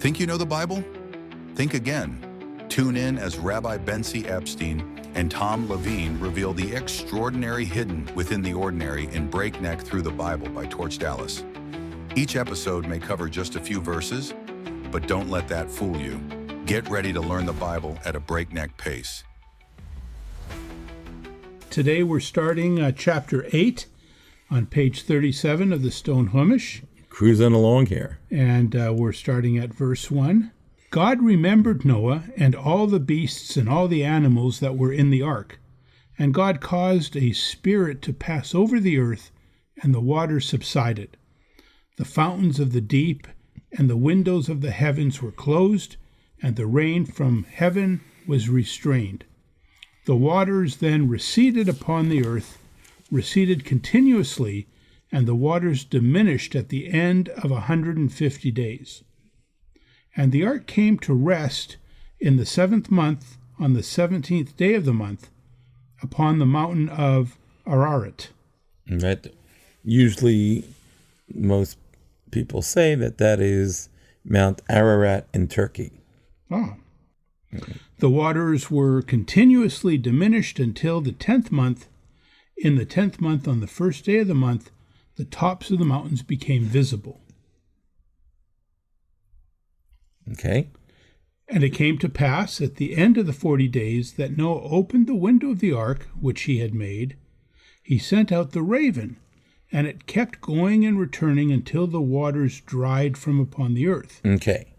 Think you know the Bible? Think again. Tune in as Rabbi Bentzi Epstein and Tom Levine reveal the extraordinary hidden within the ordinary in Breakneck Through the Bible by Torch Dallas. Each episode may cover just a few verses, but don't let that fool you. Get ready to learn the Bible at a breakneck pace. Today we're starting chapter 8 on page 37 of the Stone Chumash. Cruising along here. And we're starting at verse 1. God remembered Noah and all the beasts and all the animals that were in the ark. And God caused a spirit to pass over the earth, and the waters subsided. The fountains of the deep and the windows of the heavens were closed, and the rain from heaven was restrained. The waters then receded upon the earth, receded continuously, and the waters diminished at the end of 150 days. And the ark came to rest in the 7th month, on the 17th day of the month, upon the mountain of Ararat. That usually most people say that is Mount Ararat in Turkey. Oh. The waters were continuously diminished until the 10th month. In the 10th month, on the first day of the month, the tops of the mountains became visible. Okay. And it came to pass at the end of the 40 days that Noah opened the window of the ark which he had made. He sent out the raven, and it kept going and returning until the waters dried from upon the earth. Okay.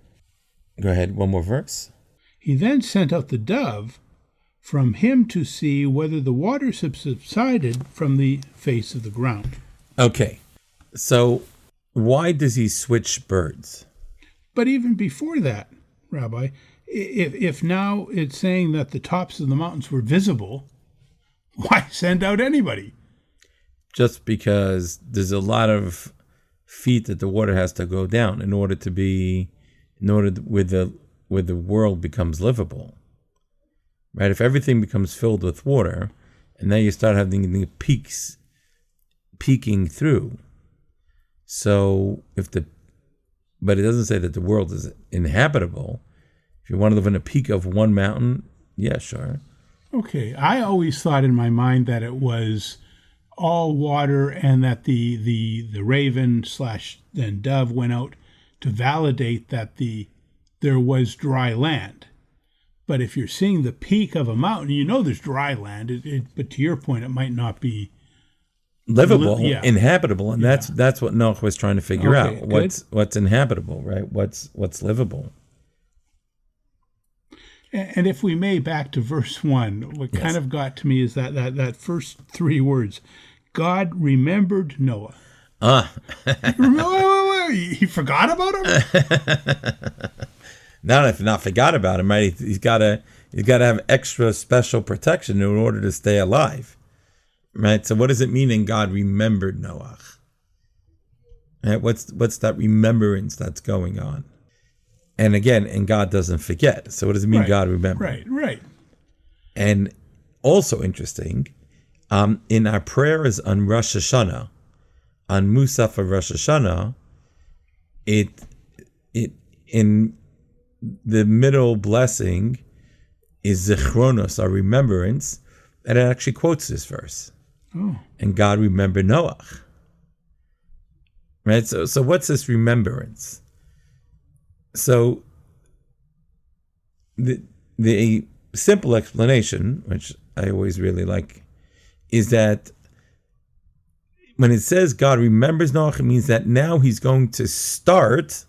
Go ahead, one more verse. He then sent out the dove from him to see whether the waters had subsided from the face of the ground. Okay. So why does he switch birds? But even before that, Rabbi, if now it's saying that the tops of the mountains were visible, why send out anybody? Just because there's a lot of feet that the water has to go down where the world becomes livable. Right? If everything becomes filled with water, and now you start having the peaks peeking through. So but it doesn't say that the world is inhabitable. If you want to live in a peak of one mountain, yeah, sure. Okay, I always thought in my mind that it was all water, and that the raven / then dove went out to validate that there was dry land. But if you're seeing the peak of a mountain, you know there's dry land. But to your point, it might not be livable, inhabitable, and that's what Noah was trying to figure out. What's inhabitable, right? What's livable. And if we may, back to verse 1, what kind of got to me is that first 3 words. God remembered Noah. He forgot about him? Not forgot about him, right? He's got to have extra special protection in order to stay alive. Right? So what does it mean in God remembered Noah? Right? What's that remembrance that's going on? And again, and God doesn't forget. So what does it mean God remembered? Right. And also interesting, in our prayers on Rosh Hashanah, on Musaf of Rosh Hashanah, it in the middle blessing is Zichronos, our remembrance, and it actually quotes this verse. Oh. And God remembered Noah. Right? So what's this remembrance? So the simple explanation, which I always really like, is that when it says God remembers Noah, it means that now he's going to start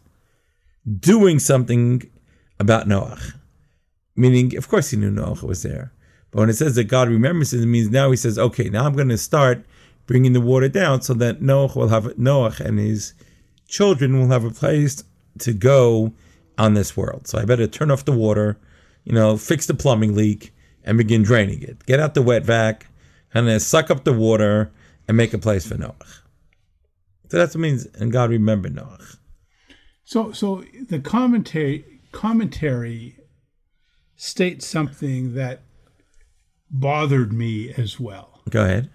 doing something about Noah. Meaning, of course he knew Noah was there. But when it says that God remembers it means now he says, okay, now I'm going to start bringing the water down so that Noah and his children will have a place to go on this world. So I better turn off the water, fix the plumbing leak, and begin draining it. Get out the wet vac, and then suck up the water and make a place for Noah. So that's what it means, and God remembered Noah. So the commentary states something that bothered me as well. Go ahead.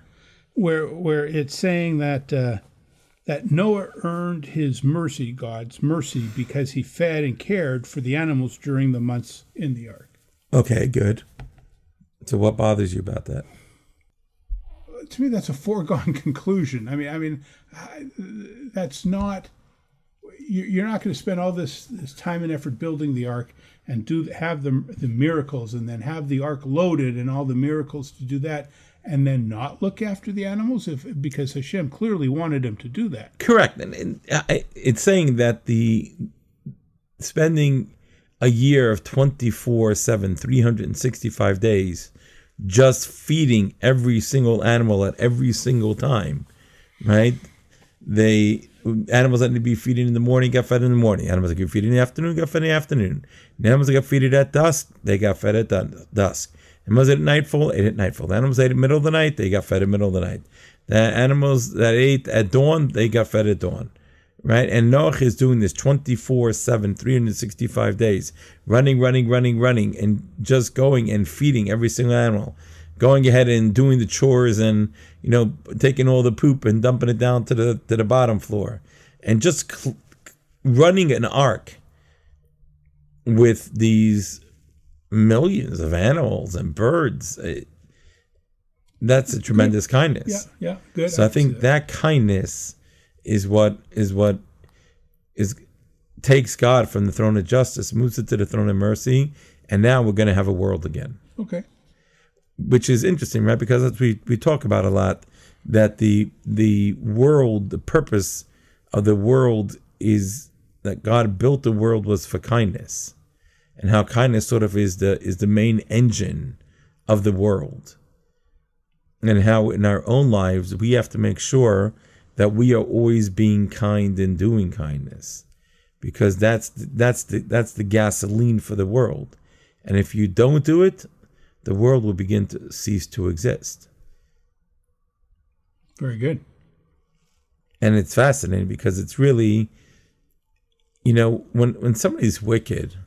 Where it's saying that that Noah earned his mercy, God's mercy, because he fed and cared for the animals during the months in the ark. Okay, good. So what bothers you about that? To me, that's a foregone conclusion. I mean, that's not. You're not going to spend all this time and effort building the ark and have the miracles, and then have the ark loaded and all the miracles to do that, and then not look after the animals because Hashem clearly wanted him to do that. Correct, and it's saying that the spending a year of 24/7, 365 days, just feeding every single animal at every single time, right? Animals that need to be feeding in the morning got fed in the morning. Animals that get fed in the afternoon got fed in the afternoon. The animals that got fed at dusk, they got fed at dusk. Animals at nightfall ate at nightfall. The animals ate at middle of the night, they got fed at middle of the night. The animals that ate at dawn, they got fed at dawn. Right? And Noach is doing this 24/7, 365 days, running, and just going and feeding every single animal, going ahead and doing the chores and, taking all the poop and dumping it down to the bottom floor, and just running an ark with these millions of animals and birds. That's a tremendous kindness. Yeah, good. So I think that kindness is what takes God from the throne of justice, moves it to the throne of mercy, and now we're going to have a world again. Okay. Which is interesting, right? Because as we talk about a lot, that the world, the purpose of the world is that God built the world was for kindness, and how kindness sort of is the main engine of the world, and how in our own lives we have to make sure that we are always being kind and doing kindness, because that's the gasoline for the world. And if you don't do it, the world will begin to cease to exist. Very good. And it's fascinating because it's really, when somebody's wicked,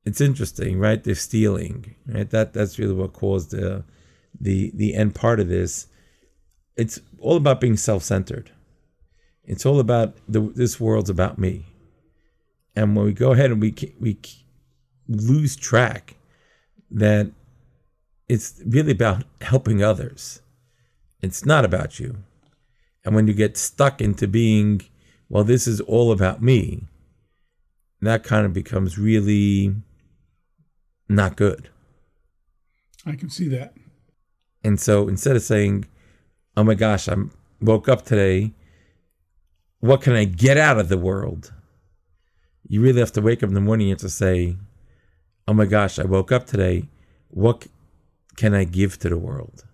it's interesting, right? They're stealing, right? That's really what caused the end part of this. It's all about being self-centered. It's all about this world's about me. And when we go ahead and we lose track that it's really about helping others, it's not about you. And when you get stuck into being, well, this is all about me, that kind of becomes really not good. I can see that. And so instead of saying, oh my gosh, I woke up today, what can I get out of the world? You really have to wake up in the morning and to say, oh my gosh, I woke up today, what can I give to the world?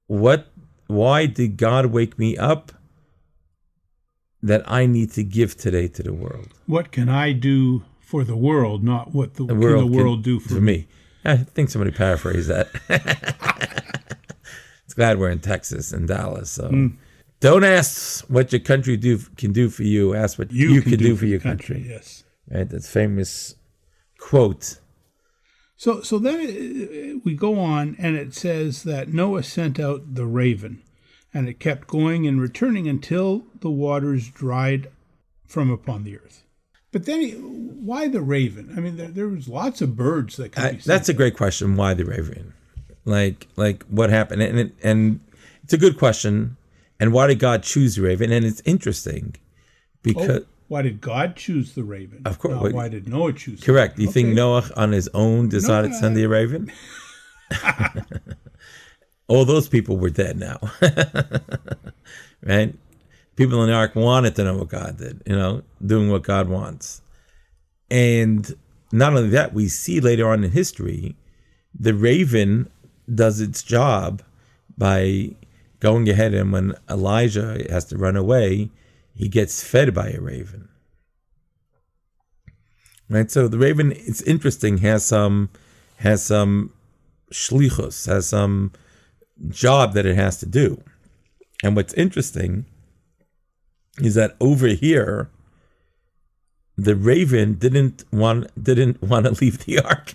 Why did God wake me up that I need to give today to the world? What can I do for the world, not what the world can do for me? I think somebody paraphrased that. It's glad we're in Texas and Dallas. So don't ask what your country can do for you. Ask what you can do for your country. Yes. Right? That famous quote. So then we go on, and it says that Noah sent out the raven, and it kept going and returning until the waters dried from upon the earth. But then, why the raven? I mean, there was lots of birds that could be sent. That's a great question. Why the raven? Like what happened? And it's a good question. And why did God choose the raven? And it's interesting because why did God choose the raven? Of course. Not why did Noah choose? Correct. Do you think Noah on his own decided to send the raven? All those people were dead now, right? People in the ark wanted to know what God did, doing what God wants. And not only that, we see later on in history, the raven does its job by going ahead, and when Elijah has to run away, he gets fed by a raven. Right? So the raven, it's interesting, has some shlichus, has some job that it has to do. And what's interesting is that over here, the raven didn't want to leave the ark.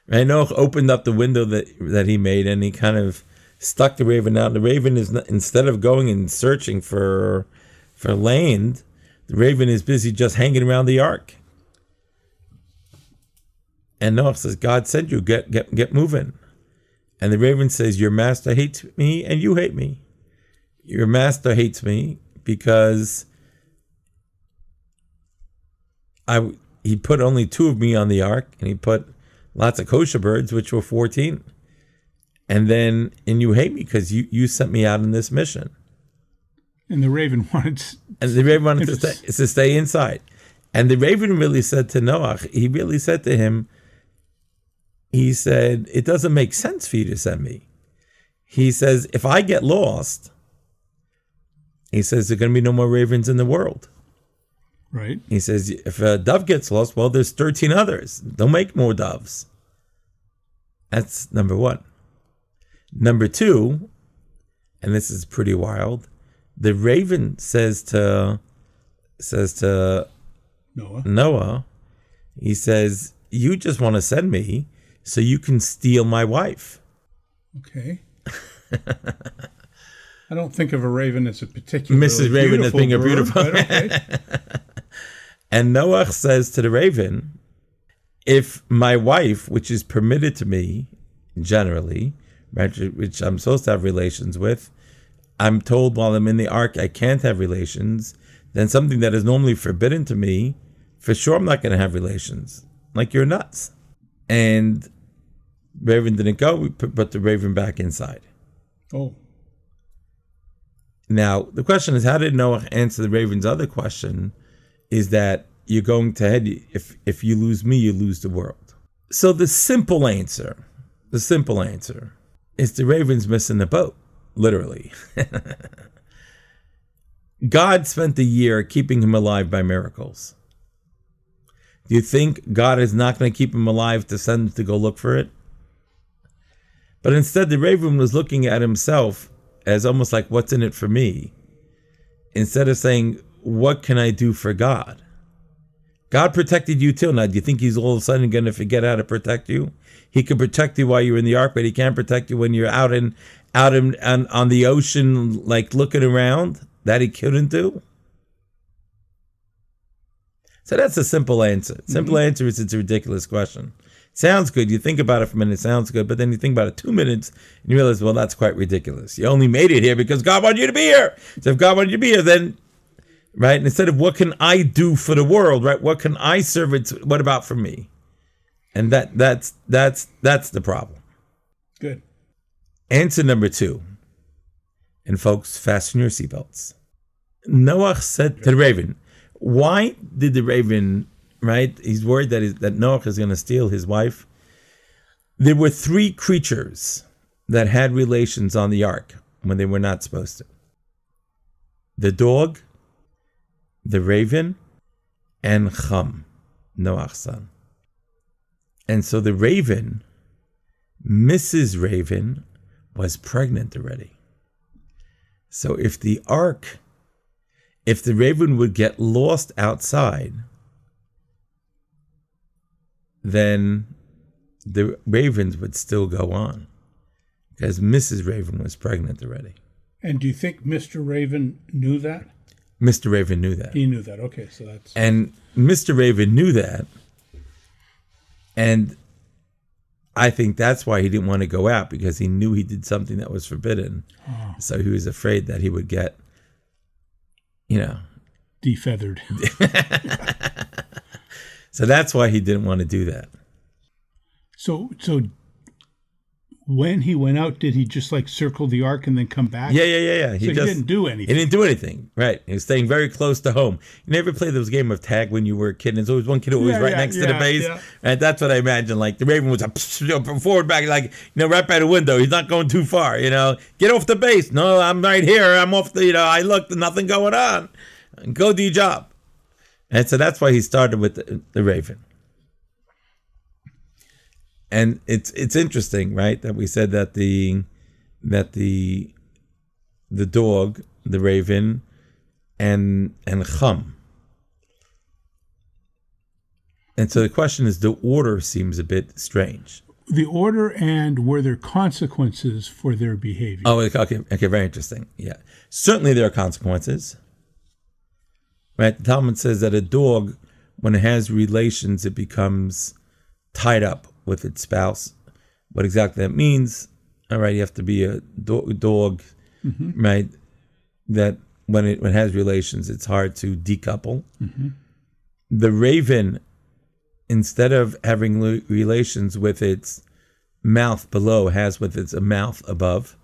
Right? Noah opened up the window that he made, and he kind of stuck the raven out. The raven is not, instead of going and searching for land, the raven is busy just hanging around the ark. And Noach says, God sent you, get moving. And the raven says, your master hates me and you hate me. Your master hates me because he put only 2 of me on the ark, and he put lots of kosher birds, which were 14. And you hate me because you sent me out on this mission. And the raven wanted to stay inside. And the raven really said to Noach, he really said to him, he said, it doesn't make sense for you to send me. He says, if I get lost, he says, there are going to be no more ravens in the world. Right. He says, if a dove gets lost, well, there's 13 others. Don't make more doves. That's number 1. Number 2, and this is pretty wild, the raven says to Noah, he says, you just want to send me so you can steal my wife. Okay. I don't think of a raven as a particular Mrs. Raven as being a beautiful. Okay. And Noach says to the raven, if my wife, which is permitted to me generally, right, which I'm supposed to have relations with, I'm told while I'm in the ark I can't have relations, then something that is normally forbidden to me, for sure I'm not going to have relations. Like, you're nuts. And Raven didn't go. We put the raven back inside. Oh. Now, the question is, how did Noah answer the raven's other question? Is that you're going to head, if you lose me, you lose the world. So the simple answer is the raven's missing the boat, literally. God spent a year keeping him alive by miracles. Do you think God is not going to keep him alive to send him to go look for it? But instead, the raven was looking at himself as almost like, what's in it for me? Instead of saying, what can I do for God? God protected you too. Now, do you think he's all of a sudden going to forget how to protect you? He can protect you while you're in the ark, but he can't protect you when you're out on the ocean, like looking around. That he couldn't do. So that's a simple answer. Simple answer is it's a ridiculous question. Sounds good. You think about it for a minute, it sounds good, but then you think about it 2 minutes and you realize, well, that's quite ridiculous. You only made it here because God wanted you to be here. So if God wanted you to be here, then, right, and instead of what can I do for the world, right, what can I serve it? What about for me? And that's the problem. Good. Answer number 2. And folks, fasten your seatbelts. Noach said to the raven, why did the raven, right? He's worried that Noach is going to steal his wife. There were 3 creatures that had relations on the ark when they were not supposed to. The dog, the raven, and Chum, Noach's son. And so the raven, Mrs. Raven, was pregnant already. So if the raven would get lost outside, then the ravens would still go on because Mrs. Raven was pregnant already. And do you think Mr. Raven knew that? Mr. Raven knew that. He knew that. Okay, so that's... And Mr. Raven knew that. And I think that's why he didn't want to go out, because he knew he did something that was forbidden. Oh. So he was afraid that he would get, defeathered. So that's why he didn't want to do that. So when he went out, did he just like circle the ark and then come back? Yeah. He didn't do anything. He didn't do anything, right? He was staying very close to home. You never played those game of tag when you were a kid, and there's always one kid always next to the base. Yeah. And that's what I imagine. Like the Raven was forward, back, like, right by the window. He's not going too far, Get off the base. No, I'm right here. I'm off the, I looked, nothing going on. Go do your job. And so that's why he started with the Raven. And it's interesting, right, that we said that the dog, the raven, and Chum. And so the question is, the order seems a bit strange. the order, and were there consequences for their behavior? Oh, okay, very interesting. Yeah. Certainly there are consequences. Right? The Talmud says that a dog, when it has relations, it becomes tied up with its spouse. What exactly that means, all right, you have to be a dog, right, that when it has relations, it's hard to decouple. The raven, instead of having relations with its mouth below, has with its mouth above,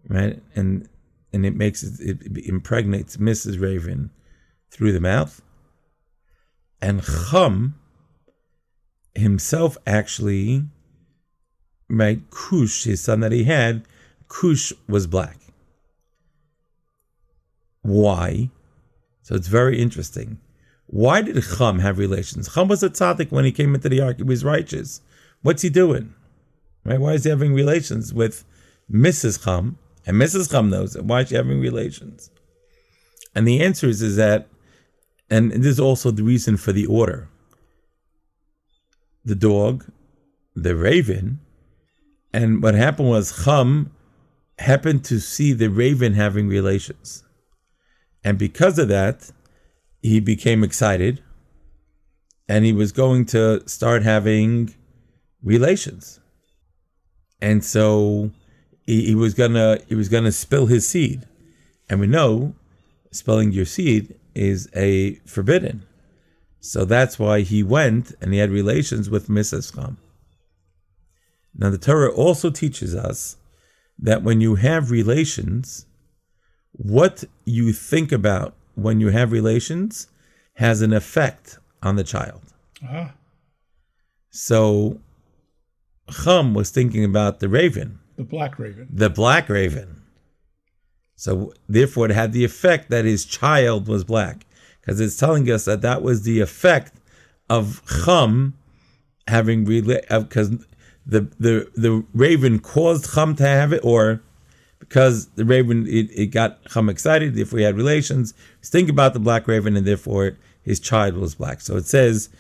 right? And it makes it impregnates Mrs. Raven through the mouth. And Chum himself actually, right, Cush, his son that he had, Cush was black. Why? So it's very interesting. Why did Chum have relations? Chum was a tzaddik when he came into the ark. He was righteous. What's he doing? Right? Why is he having relations with Mrs. Chum? And Mrs. Chum knows it. Why is she having relations? And the answer is that, and this is also the reason for the order. The dog, the raven, and what happened was Chum happened to see the raven having relations. And because of that, he became excited, and he was going to start having relations. And so he was gonna spill his seed. And we know spilling your seed is a forbidden. So that's why he went and he had relations with Mrs. Chum. Now the Torah also teaches us that when you have relations, what you think about when you have relations has an effect on the child. So Chum was thinking about the raven. The black raven. The black raven. So therefore it had the effect that his child was black. Because it's telling us that was the effect of Chum having, because the raven caused Chum to have it, or because the raven, it got Chum excited, therefore he had relations. He's thinking about the black raven, and therefore his child was black. So it says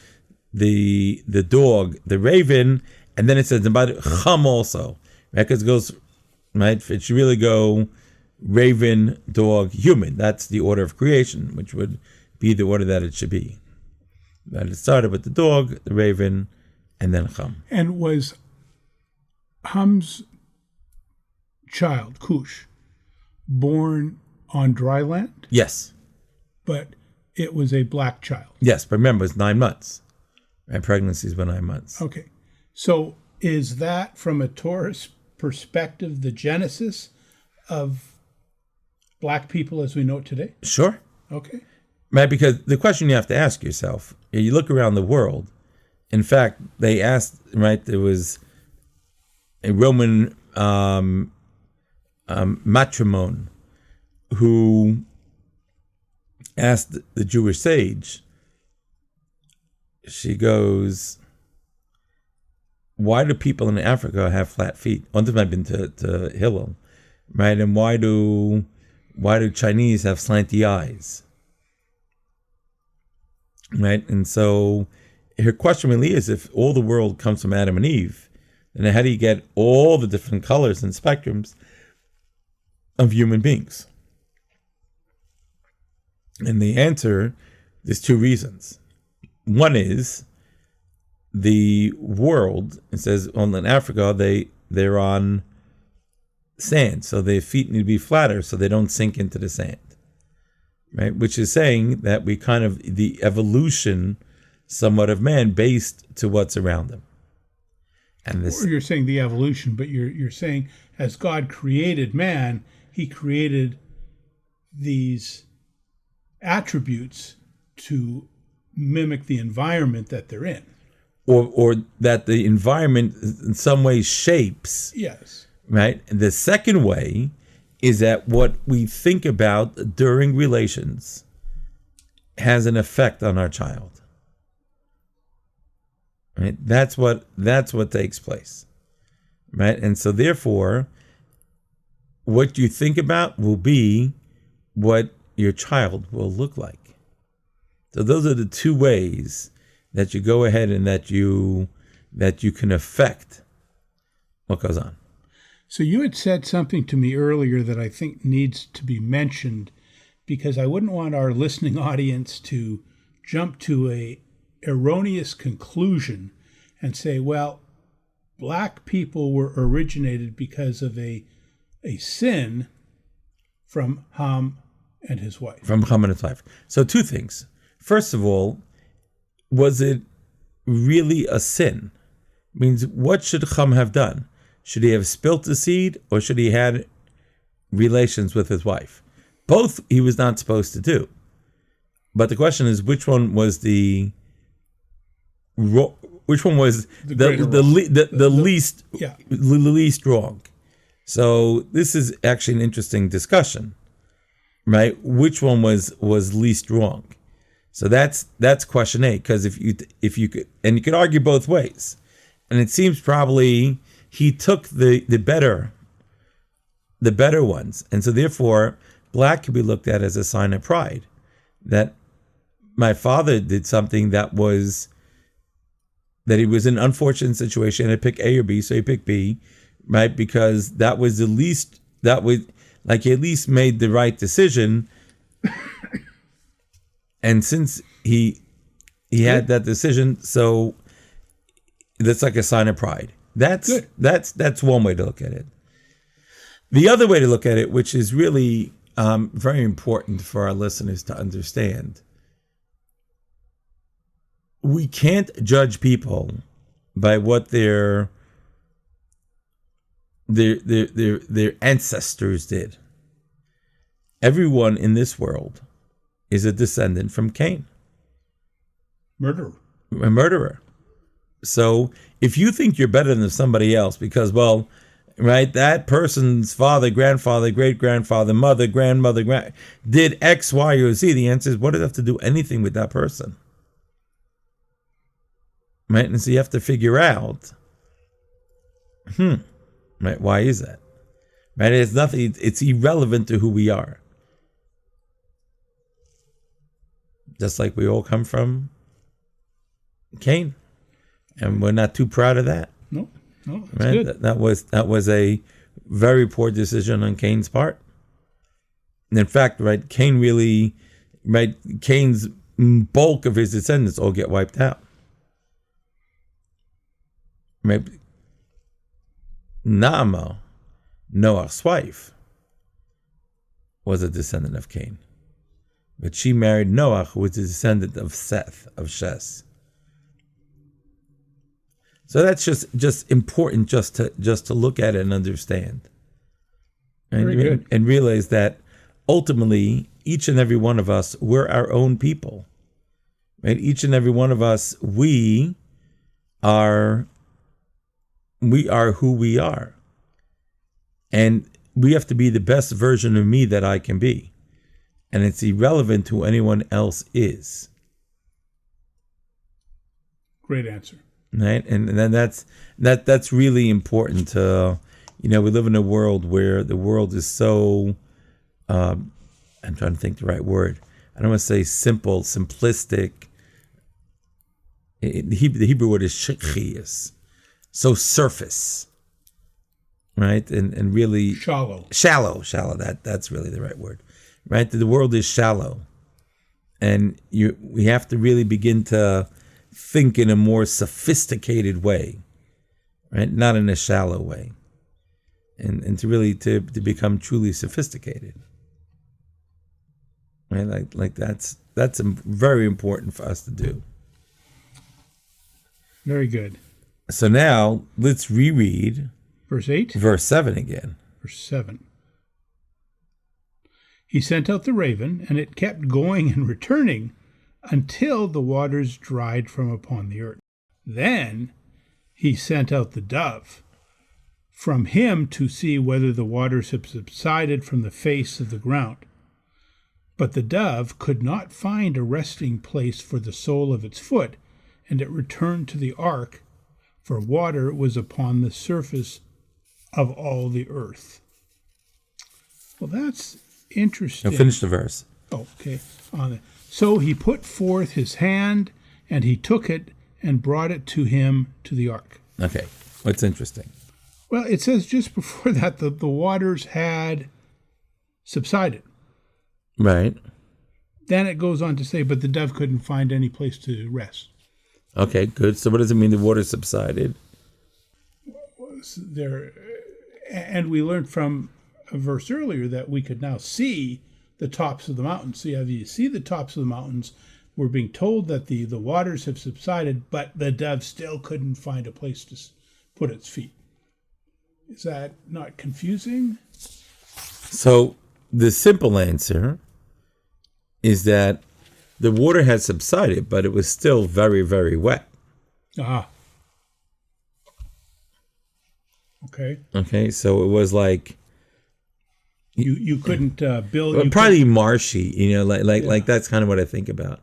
the dog, the raven, and then it says about Chum also. Right? Because it goes, right? It should really go raven, dog, human. That's the order of creation, which would be the order that it should be. But it started with the dog, the raven, and then Chum. And was Chum's child, Cush, born on dry land? Yes. But it was a black child. Yes, but remember, it's 9 months. And pregnancies were 9 months. Okay. So is that, from a Torah perspective, the genesis of black people as we know it today? Sure. Okay. Right, because the question you have to ask yourself, you look around the world, in fact, they asked, right, there was a Roman matrimon who asked the Jewish sage, she goes, why do people in Africa have flat feet? One time I've been to Hillel, right? And why do Chinese have slanty eyes? Right? And so her question really is, if all the world comes from Adam and Eve, then how do you get all the different colors and spectrums of human beings? And the answer, there's 2 reasons. One is the world, it says in Africa, they're on sand, so their feet need to be flatter so they don't sink into the sand. Right? Which is saying that we kind of, the evolution somewhat of man based to what's around him. And this, or you're saying the evolution, but you're saying as God created man, he created these attributes to mimic the environment that they're in. Or that the environment in some way shapes. Yes. Right? And the second way is that what we think about during relations has an effect on our child. Right? That's what takes place. Right? And so therefore, what you think about will be what your child will look like. So those are the 2 ways that you go ahead and that you can affect What goes on? So you had said something to me earlier that I think needs to be mentioned, because I wouldn't want our listening audience to jump to a erroneous conclusion and say, well, black people were originated because of a sin from Ham and his wife. From Ham and his wife. So two things. First of all, was it really a sin? Means, what should Ham have done? Should he have spilt the seed, or should he had relations with his wife? Both he was not supposed to do. But the question is, which one was the least wrong? So this is actually an interesting discussion, right? Which one was least wrong? So that's question A, because if you could, and you could argue both ways, and it seems probably he took the better ones, and so therefore black could be looked at as a sign of pride, that my father did something that he was in an unfortunate situation and pick A or B, so he picked B, right? Because that was the least, that was like he at least made the right decision. And since he had that decision, so that's like a sign of pride. That's one way to look at it. The other way to look at it, which is really very important for our listeners to understand, we can't judge people by what their ancestors did. Everyone in this world is a descendant from Cain. A murderer. So if you think you're better than somebody else because, well, right, that person's father, grandfather, great-grandfather, mother, grandmother, did X, Y, or Z, the answer is, what does it have to do anything with that person? Right? And so you have to figure out, right, why is that? Right? It's nothing, it's irrelevant to who we are. Just like we all come from Cain. And we're not too proud of that. No, that's right? good. That was a very poor decision on Cain's part. And in fact, right, Cain's bulk of his descendants all get wiped out. Right? Naamah, Noah's wife, was a descendant of Cain. But she married Noah, who was a descendant of Seth, of Shes. So that's just important just to look at it and understand. And realize that ultimately each and every one of us, we're our own people. Right? Each and every one of us, we are who we are. And we have to be the best version of me that I can be. And it's irrelevant who anyone else is. Great answer. Right, and then that's really important to, we live in a world where the world is so, I'm trying to think the right word. I don't want to say simple, simplistic. The Hebrew word is shikhias, so surface, right, and really shallow. That's really the right word, right? The world is shallow, and we have to really begin to think in a more sophisticated way, right? Not in a shallow way, and to really to become truly sophisticated, right? Like that's very important for us to do. Very good. So now let's reread verse 8, verse 7 again. Verse 7. He sent out the raven, and it kept going and returning until the waters dried from upon the earth. Then he sent out the dove from him to see whether the waters had subsided from the face of the ground. But the dove could not find a resting place for the sole of its foot, and it returned to the ark, for water was upon the surface of all the earth. Well, that's interesting. Now finish the verse. Okay. So he put forth his hand, and he took it and brought it to him to the ark. Okay. What's interesting? Well, it says just before that the waters had subsided. Right. Then it goes on to say, but the dove couldn't find any place to rest. Okay, good. So what does it mean the water subsided? There, and we learned from a verse earlier that we could now see the tops of the mountains. So you see the tops of the mountains. We're being told that the waters have subsided, but the dove still couldn't find a place to put its feet. Is that not confusing? So the simple answer is that the water had subsided, but it was still very, very wet. Ah. Okay. Okay, so it was like you couldn't build. Well, probably marshy, like that's kind of what I think about.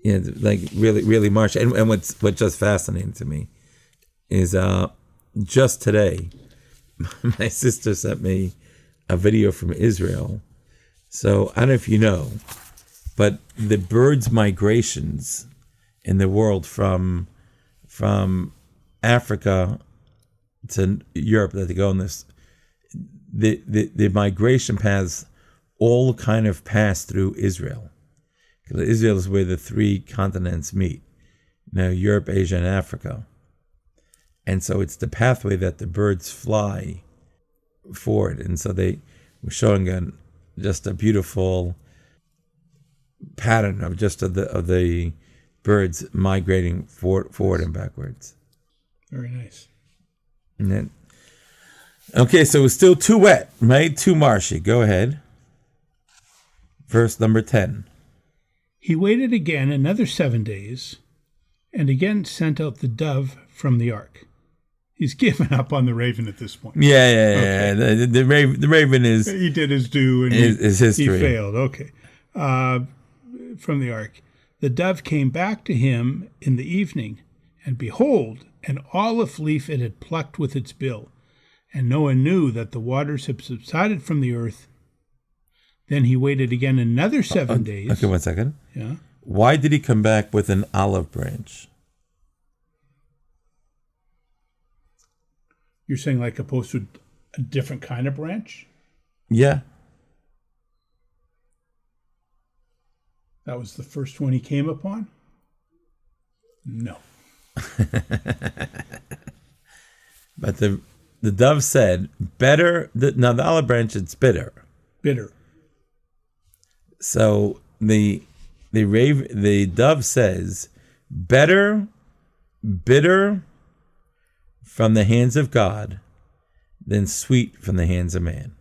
Yeah, like really, really marshy. And what's just fascinating to me is just today, my sister sent me a video from Israel. So I don't know if you know, but the birds' migrations in the world from Africa to Europe that they go on this, the migration paths all kind of pass through Israel. Israel is where the three continents meet. Europe, Asia, and Africa. And so it's the pathway that the birds fly forward. And so they were showing just a beautiful pattern of the birds migrating forward and backwards. Very nice. And then, okay, so it's still too wet, right? Too marshy. Go ahead. Verse number 10. He waited again another 7 days, and again sent out the dove from the ark. He's given up on the raven at this point. Yeah. Okay. The raven is... He did his due, and his history. He failed. Okay. From the ark. The dove came back to him in the evening, and behold, an olive leaf it had plucked with its bill. And Noah knew that the waters had subsided from the earth. Then he waited again another 7 days. Okay, 1 second. Yeah. Why did he come back with an olive branch? You're saying like opposed to a different kind of branch? Yeah. That was the first one he came upon? No. But the dove said, better... Now, the olive branch, it's bitter. Bitter. So the dove says, bitter from the hands of God than sweet from the hands of man.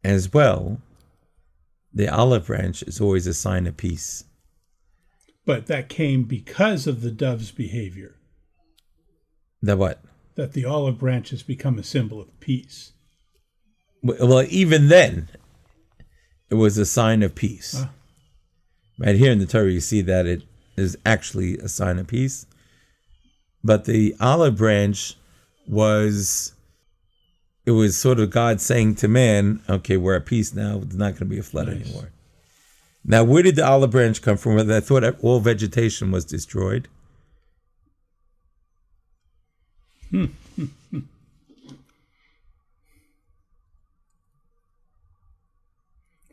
As well, the olive branch is always a sign of peace. But that came because of the dove's behavior. The what? That the olive branch has become a symbol of peace. Well, even then, it was a sign of peace. Right here in the Torah, you see that it is actually a sign of peace. But the olive branch was sort of God saying to man, okay, we're at peace now. It's not going to be a flood anymore. Now, where did the olive branch come from? I thought all vegetation was destroyed.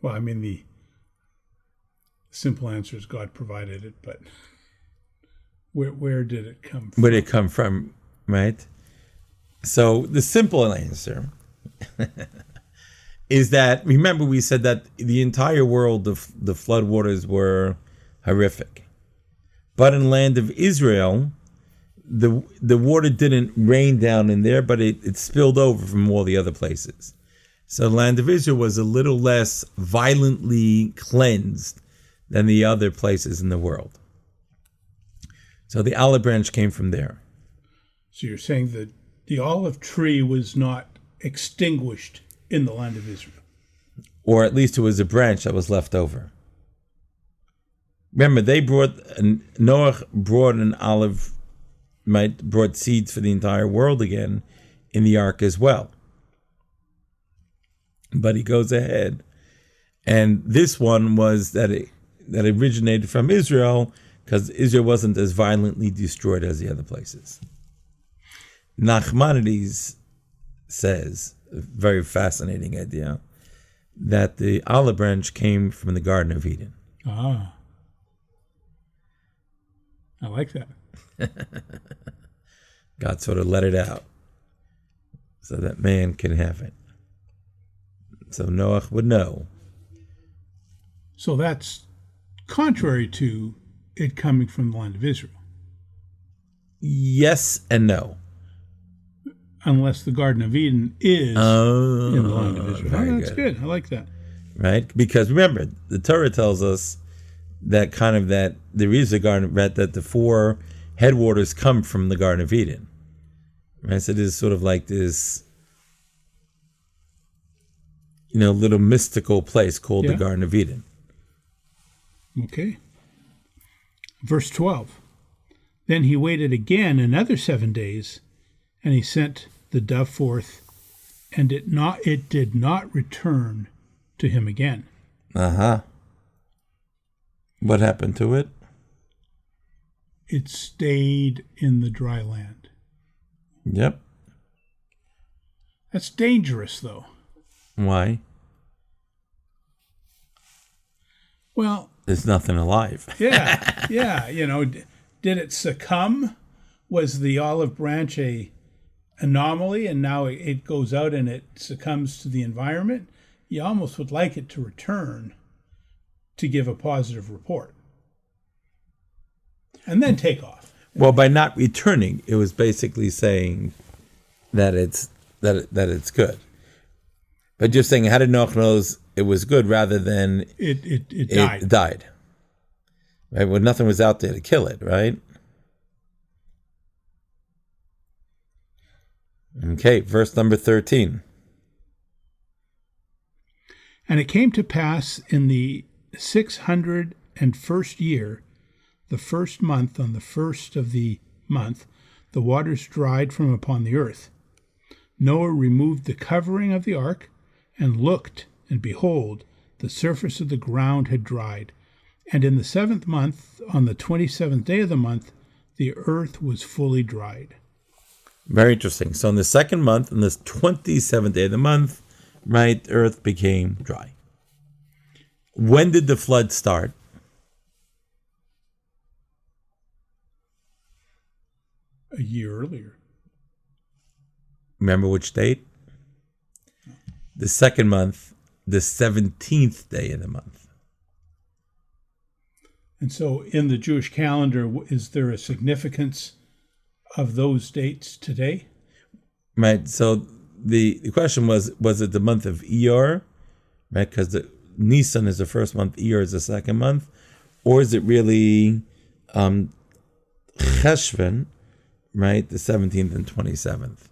Well, I mean, the simple answer is God provided it, but where did it come from? Where did it come from, right? So the simple answer is that, remember we said that the entire world, the flood waters were horrific. But in the land of Israel, the water didn't rain down in there, but it spilled over from all the other places. So the land of Israel was a little less violently cleansed than the other places in the world. So the olive branch came from there. So you're saying that the olive tree was not extinguished in the land of Israel? Or at least it was a branch that was left over. Remember, Noah brought an olive, brought seeds for the entire world again in the ark as well. But he goes ahead, and this one was that it originated from Israel, because Israel wasn't as violently destroyed as the other places. Nachmanides says, a very fascinating idea, that the olive branch came from the Garden of Eden. Ah. I like that. God sort of let it out so that man can have it. So Noah would know. So that's contrary to it coming from the land of Israel. Yes and no. Unless the Garden of Eden is in the land of Israel. Very That's good. I like that. Right? Because remember, the Torah tells us that there is a garden, right, that the four headwaters come from the Garden of Eden. Right? So it is sort of like this, little mystical place called the Garden of Eden. Okay. Verse 12. Then he waited again another 7 days, and he sent the dove forth, and it did not return to him again. Uh-huh. What happened to it? It stayed in the dry land. Yep. That's dangerous, though. Why? Well, there's nothing alive. yeah. Did it succumb? Was the olive branch a anomaly, and now it goes out and it succumbs to the environment? You almost would like it to return to give a positive report and then take off. Well, by not returning, it was basically saying that it's good. But just saying, how did Noach knows it was good rather than it died? It died. Right? Well, nothing was out there to kill it, right? Okay, verse number 13. And it came to pass in the 601st year, the first month, on the first of the month, the waters dried from upon the earth. Noah removed the covering of the ark, and looked, and behold, the surface of the ground had dried. And in the 7th month, on the 27th day of the month, the earth was fully dried. Very interesting. So in the 2nd month, on the 27th day of the month, right, earth became dry. When did the flood start? A year earlier. Remember which date? The 2nd month, the 17th day of the month. And so in the Jewish calendar, is there a significance of those dates today? Right. So the question was it the month of Iyar, right? Because the Nisan is the first month, Iyar is the 2nd month, or is it really Cheshvan, right? The 17th and 27th.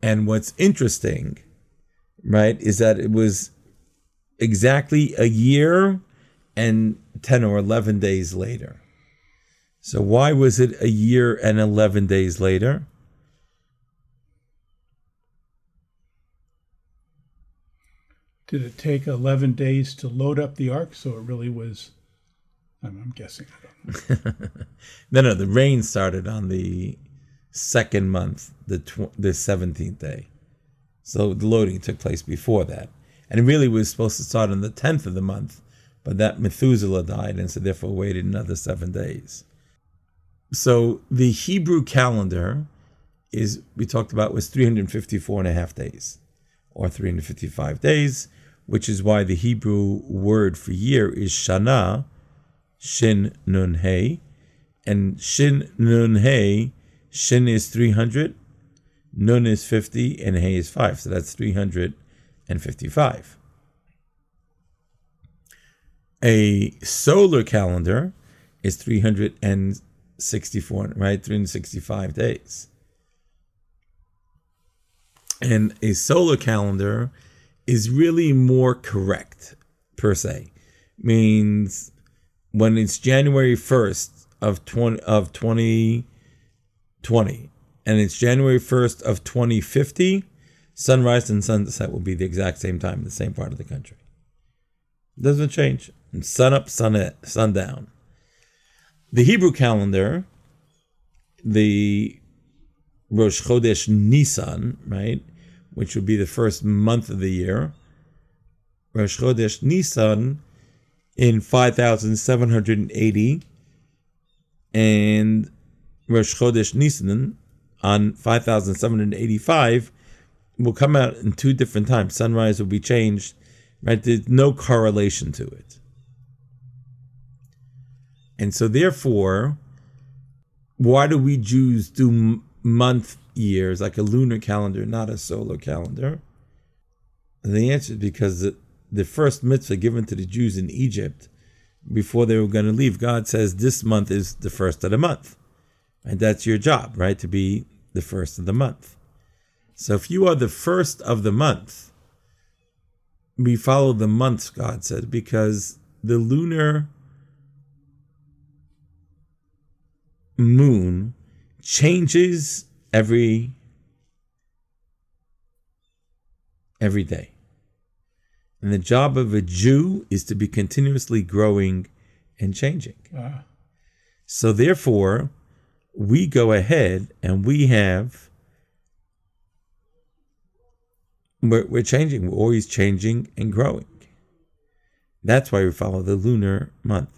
And what's interesting, right, is that it was exactly a year and 10 or 11 days later. So why was it a year and 11 days later? Did it take 11 days to load up the ark? So it really was, I'm guessing. I don't know. No, the rain started on the 2nd month, the 17th day. So the loading took place before that. And it really was supposed to start on the 10th of the month, but that Methuselah died, and so therefore waited another 7 days. So the Hebrew calendar we talked about, was 354 and a half days, or 355 days, which is why the Hebrew word for year is Shana, Shin Nun Hey, and Shin Nun Hey, Shin is 300, Nun is 50, and Hey is 5, so that's 355. A solar calendar is 364, right? 365 days. And a solar calendar is really more correct, per se. Means when it's January 1st of 2020, and it's January 1st of 2050, sunrise and sunset will be the exact same time in the same part of the country. It doesn't change. And sun up, sun down. The Hebrew calendar, the Rosh Chodesh Nisan, right, which would be the first month of the year, Rosh Chodesh Nisan in 5780, and Rosh Chodesh Nisan on 5785 will come out in two different times. Sunrise will be changed, right? There's no correlation to it. And so therefore, why do we Jews do month years, like a lunar calendar, not a solar calendar? And the answer is because the first mitzvah given to the Jews in Egypt, before they were going to leave, God says this month is the first of the month. And that's your job, right? To be the first of the month. So if you are the first of the month, we follow the months, God said, because the lunar moon changes every day. And the job of a Jew is to be continuously growing and changing. So therefore, we go ahead and we're changing. We're always changing and growing. That's why we follow the lunar month.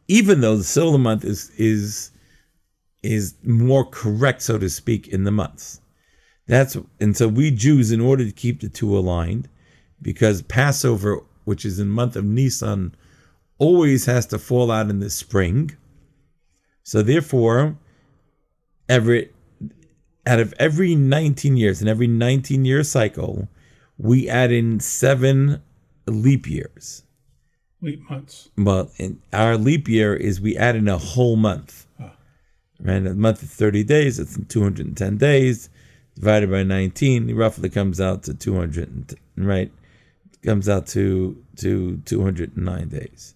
Even though the solar month is more correct, so to speak, in the months. And so we Jews, in order to keep the two aligned, because Passover, which is in the month of Nisan, always has to fall out in the spring. So therefore, out of every 19 years, in every 19-year cycle, we add in 7 leap years. Leap months. Well, our leap year is we add in a whole month. Right? A month is 30 days, it's 210 days, divided by 19, it roughly comes out to 200, right? It comes out to 209 days,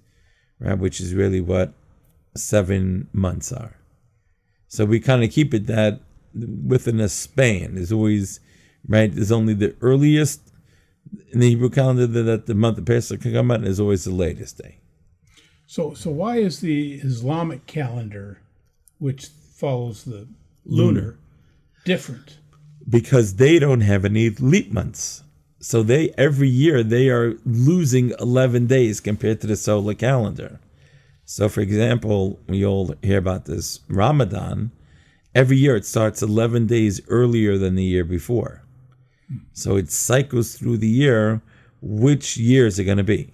right? Which is really what 7 months are. So we kind of keep it that within a span. There's always, right? There's only the earliest in the Hebrew calendar that the month of Pesach can come out, and there's always the latest day. So why is the Islamic calendar, which follows the lunar, different? Because they don't have any leap months. So every year they are losing 11 days compared to the solar calendar. So for example, we all hear about this Ramadan. Every year it starts 11 days earlier than the year before. So it cycles through the year which years are going to be,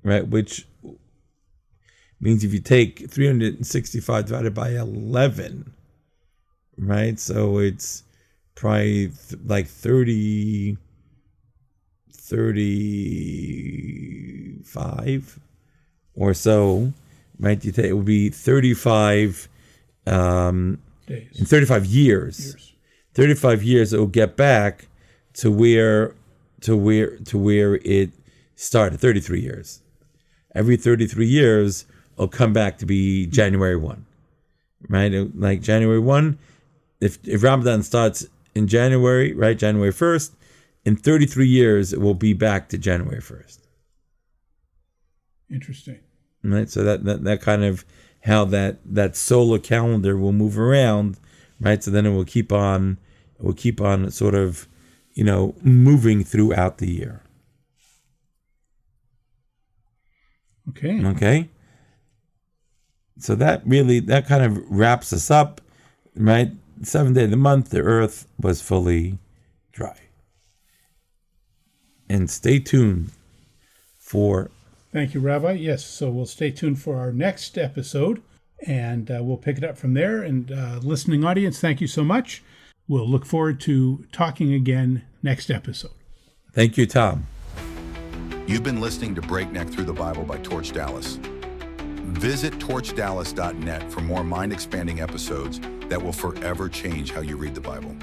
right? Which means if you take 365 divided by 11, right? So it's probably like 35 or so, right? It would be 35 days. In 35 years. 35 years it will get back to where it started, 33 years. Every 33 years it'll come back to be January 1. Right? Like January 1, if Ramadan starts in January, right, January 1st, in 33 years it will be back to January 1st. Interesting. Right? So that kind of how that solar calendar will move around, right? So then it will keep on sort of, moving throughout the year. Okay. So that kind of wraps us up, right? 7th day of the month, the earth was fully dry. And stay tuned for... Thank you, Rabbi. Yes, so we'll stay tuned for our next episode, and we'll pick it up from there. And listening audience, thank you so much. We'll look forward to talking again next episode. Thank you, Tom. You've been listening to Breakneck Through the Bible by Torch Dallas. Visit torchdallas.net for more mind-expanding episodes that will forever change how you read the Bible.